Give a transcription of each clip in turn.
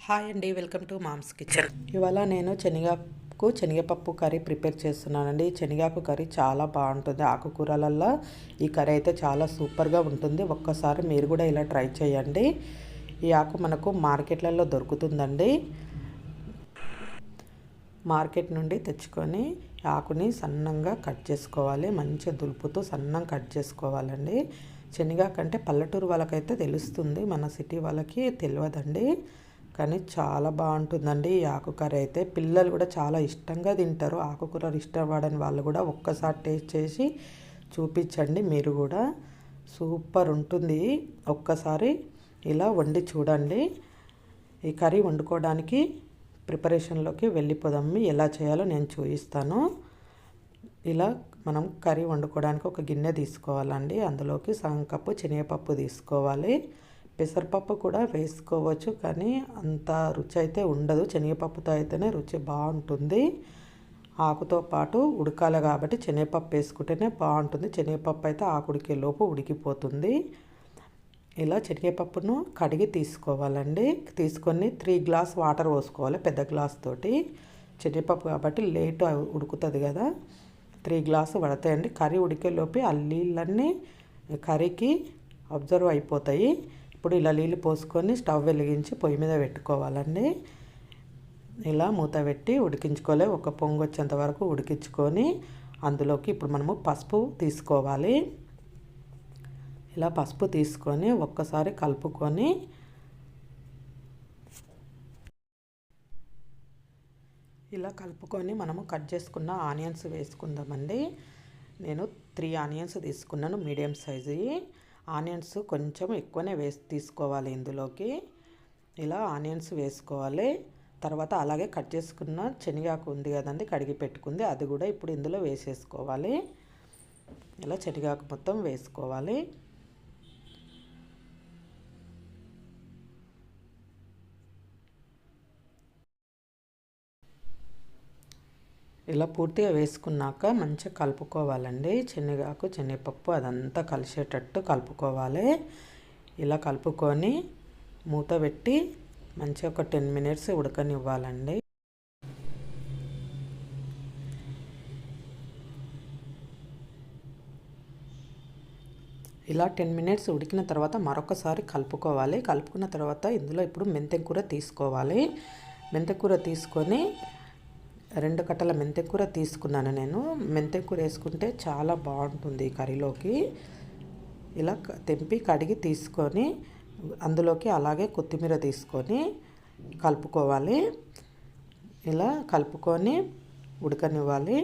Hi అండి, welcome to moms kitchen. ఇవాళ నేను శనగపప్పు కర్రీ ప్రిపేర్ చేస్తున్నానండి. శనగాకు కర్రీ చాలా బాగుంటుంది. ఆకుకూరలల్లో ఈ కర్రీ అయితే చాలా సూపర్గా ఉంటుంది. ఒక్కసారి మీరు కూడా ఇలా ట్రై చేయండి. ఈ ఆకు మనకు మార్కెట్లలో దొరుకుతుందండి. మార్కెట్ నుండి తెచ్చుకొని ఆకుని సన్నంగా కట్ చేసుకోవాలి. మంచిగా దులుపుతూ సన్నంగా కట్ చేసుకోవాలండి. శనగాకు అంటే పల్లెటూరు వాళ్ళకైతే తెలుస్తుంది, మన సిటీ వాళ్ళకి తెలియదండి. కానీ చాలా బాగుంటుందండి ఈ ఆకు కర్రీ అయితే. పిల్లలు కూడా చాలా ఇష్టంగా తింటారు. ఆకుకూరలు ఇష్టపడని వాళ్ళు కూడా ఒక్కసారి టేస్ట్ చేసి చూపించండి. మీరు కూడా సూపర్ ఉంటుంది. ఒక్కసారి ఇలా వండి చూడండి. ఈ కర్రీ వండుకోవడానికి ప్రిపరేషన్లోకి వెళ్ళిపోదాము. ఎలా చేయాలో నేను చూపిస్తాను. ఇలా మనం కర్రీ వండుకోవడానికి ఒక గిన్నె తీసుకోవాలండి. అందులోకి సగం కప్పు శనగపప్పు తీసుకోవాలి. పెసరపప్పు కూడా వేసుకోవచ్చు, కానీ అంత రుచి అయితే ఉండదు. శనగపప్పుతో అయితేనే రుచి బాగుంటుంది. ఆకుతో పాటు ఉడకాలి కాబట్టి శనగపప్పు వేసుకుంటేనే బాగుంటుంది. శనగపప్పు అయితే ఆకు ఉడికేలోపు ఉడికిపోతుంది. ఇలా శనగపప్పును కడిగి తీసుకోవాలండి. తీసుకొని 3 గ్లాస్ వాటర్ పోసుకోవాలి పెద్ద గ్లాస్ తోటి. శనగపప్పు కాబట్టి లేటు ఉడుకుతుంది కదా, 3 గ్లాసు పడతాయండి. కర్రీ ఉడికేలోపు ఆ నీళ్ళన్నీ కర్రీకి అబ్జర్వ్ అయిపోతాయి. ఇప్పుడు ఇలా నీళ్ళు పోసుకొని స్టవ్ వెలిగించి పొయ్యి మీద పెట్టుకోవాలండి. ఇలా మూత పెట్టి ఉడికించుకోవాలి. ఒక పొంగు వచ్చేంత వరకు ఉడికించుకొని అందులోకి ఇప్పుడు మనము పసుపు తీసుకోవాలి. ఇలా పసుపు తీసుకొని ఒక్కసారి కలుపుకొని ఇలా కలుపుకొని మనము కట్ చేసుకున్న ఆనియన్స్ వేసుకుందామండి. నేను 3 ఆనియన్స్ తీసుకున్నాను, మీడియం సైజు. ఆనియన్స్ కొంచెం ఎక్కువనే తీసుకోవాలి ఇందులోకి. ఇలా ఆనియన్స్ వేసుకోవాలి. తర్వాత అలాగే కట్ చేసుకున్న శనగాకు ఉంది కదండి, కడిగి పెట్టుకుంది, అది కూడా ఇప్పుడు ఇందులో వేసేసుకోవాలి. ఇలా శనగాకు మొత్తం వేసుకోవాలి. ఇలా పూర్తిగా వేసుకున్నాక మంచిగా కలుపుకోవాలండి. శనగాకు శనగపప్పు అదంతా కలిసేటట్టు కలుపుకోవాలి. ఇలా కలుపుకొని మూత పెట్టి మంచిగా ఒక 10 మినిట్స్ ఉడకనివ్వాలండి. ఇలా 10 మినిట్స్ ఉడికిన తర్వాత మరొకసారి కలుపుకోవాలి. కలుపుకున్న తర్వాత ఇందులో ఇప్పుడు మెంతెం కూర తీసుకోవాలి. మెంతెం కూర తీసుకొని 2 కట్టల మెంతెం కూర తీసుకున్నాను నేను. మెంతెం కూర వేసుకుంటే చాలా బాగుంటుంది ఈ కర్రీలోకి. ఇలా తెంపి కడిగి తీసుకొని అందులోకి అలాగే కొత్తిమీర తీసుకొని కలుపుకోవాలి. ఇలా కలుపుకొని ఉడకనివ్వాలి.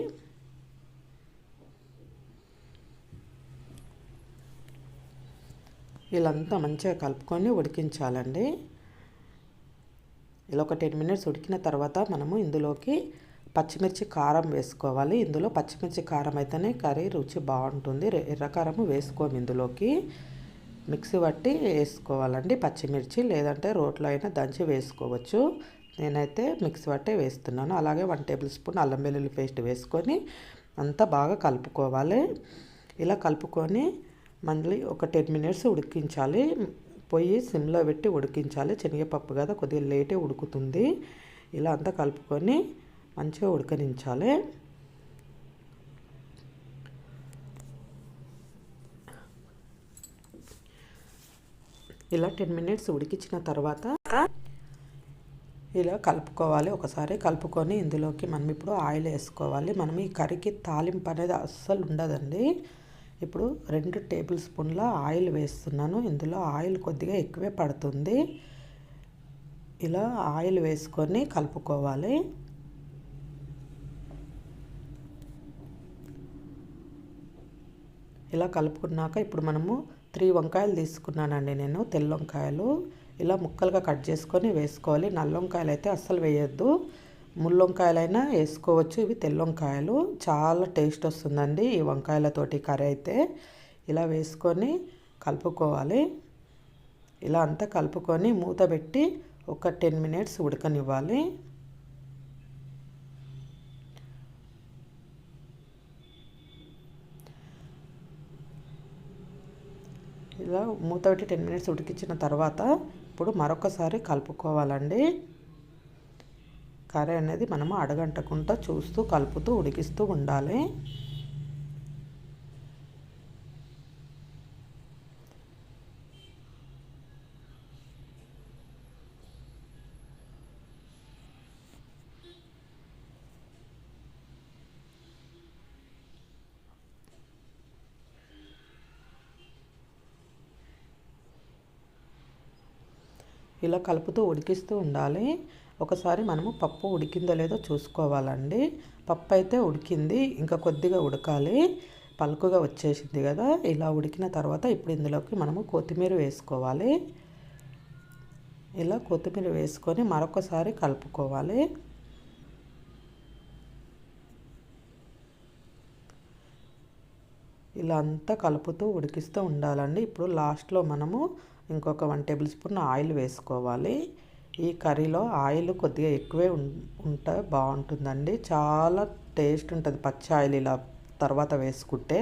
ఇలా అంతా మంచిగా కలుపుకొని ఉడికించాలండి. ఇలా ఒక 10 మినిట్స్ ఉడికిన తర్వాత మనము ఇందులోకి పచ్చిమిర్చి కారం వేసుకోవాలి. ఇందులో పచ్చిమిర్చి కారం అయితేనే కర్రీ రుచి బాగుంటుంది. ఎర్రకారం వేసుకోము ఇందులోకి. మిక్సీ పట్టి వేసుకోవాలండి పచ్చిమిర్చి, లేదంటే రోట్లో అయినా దంచి వేసుకోవచ్చు. నేనైతే మిక్సీ పట్టే వేస్తున్నాను. అలాగే 1 టేబుల్ స్పూన్ అల్లం వెల్లుల్లి పేస్ట్ వేసుకొని అంతా బాగా కలుపుకోవాలి. ఇలా కలుపుకొని మళ్ళీ ఒక 10 మినిట్స్ ఉడికించాలి. పొయ్యి సిమ్లో పెట్టి ఉడికించాలి. శనగపప్పు కదా, కొద్దిగా లేటే ఉడుకుతుంది. ఇలా అంతా కలుపుకొని మంచిగా ఉడకనించాలి. ఇలా 10 మినిట్స్ ఉడికించిన తర్వాత ఇలా కలుపుకోవాలి. ఒకసారి కలుపుకొని ఇందులోకి మనం ఇప్పుడు ఆయిల్ వేసుకోవాలి. మనం ఈ కర్రీకి తాలింపు అనేది అస్సలు ఉండదండి. ఇప్పుడు 2 టేబుల్ స్పూన్ల ఆయిల్ వేస్తున్నాను. ఇందులో ఆయిల్ కొద్దిగా ఎక్కువే పడుతుంది. ఇలా ఆయిల్ వేసుకొని కలుపుకోవాలి. ఇలా కలుపుకున్నాక ఇప్పుడు మనము 3 వంకాయలు తీసుకున్నానండి నేను, తెల్ల వంకాయలు. ఇలా ముక్కలుగా కట్ చేసుకొని వేసుకోవాలి. నల్ల వంకాయలు అయితే అస్సలు వేయొద్దు, ముళ్ళొంకాయలైనా వేసుకోవచ్చు. ఇవి తెల్ల వంకాయలు, చాలా టేస్ట్ వస్తుందండి ఈ వంకాయలతోటి కర్రీ అయితే. ఇలా వేసుకొని కలుపుకోవాలి. ఇలా అంతా కలుపుకొని మూత పెట్టి ఒక 10 మినిట్స్ ఉడకనివ్వాలి. ఇలా మూత పెట్టి 10 మినిట్స్ ఉడికించిన తర్వాత ఇప్పుడు మరొకసారి కలుపుకోవాలండి. కర్రీ అనేది మనము అడగంటకుండా చూస్తూ కలుపుతూ ఉడికిస్తూ ఉండాలి. ఇలా కలుపుతూ ఉడికిస్తూ ఉండాలి. ఒకసారి మనము పప్పు ఉడికిందో లేదో చూసుకోవాలండి. పప్పు అయితే ఉడికింది, ఇంకా కొద్దిగా ఉడకాలి. పలుకుగా వచ్చేసింది కదా. ఇలా ఉడికిన తర్వాత ఇప్పుడు ఇందులోకి మనము కొత్తిమీర వేసుకోవాలి. ఇలా కొత్తిమీర వేసుకొని మరొకసారి కలుపుకోవాలి. ఇలా అంతా కలుపుతూ ఉడికిస్తూ ఉండాలండి. ఇప్పుడు లాస్ట్లో మనము ఇంకొక 1 టేబుల్ స్పూన్ ఆయిల్ వేసుకోవాలి. ఈ కర్రీలో ఆయిల్ కొద్దిగా ఎక్కువే ఉంటే బాగుంటుందండి. చాలా టేస్ట్ ఉంటుంది పచ్చి ఆయిల్ ఇలా తర్వాత వేసుకుంటే.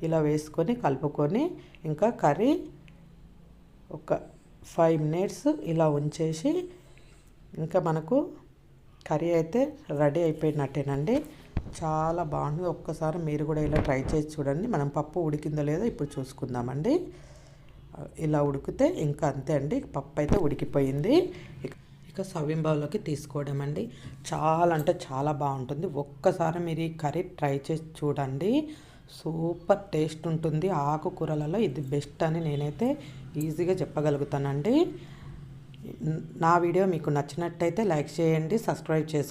ఇలా వేసుకొని కలుపుకొని ఇంకా కర్రీ ఒక 5 మినిట్స్ ఇలా ఉంచేసి ఇంకా మనకు కర్రీ అయితే రెడీ అయిపోయినట్టేనండి. చాలా బాగుంటుంది. ఒక్కసారి మీరు కూడా ఇలా ట్రై చేసి చూడండి. మనం పప్పు ఉడికిందో లేదో ఇప్పుడు చూసుకుందామండి. ఇలా ఉడికితే ఇంకా అంతే అండి, పప్పు అయితే ఉడికిపోయింది. ఇక సర్వింగ్ బౌల్లోకి తీసుకోవడం అండి. చాలా అంటే చాలా బాగుంటుంది. ఒక్కసారి మీరు ఈ కర్రీ ట్రై చేసి చూడండి. సూపర్ టేస్ట్ ఉంటుంది. ఆకుకూరలలో ఇది బెస్ట్ అని నేనైతే ఈజీగా చెప్పగలుగుతానండి. నా వీడియో మీకు నచ్చినట్టయితే లైక్ చేయండి, సబ్స్క్రైబ్ చేసుకోండి.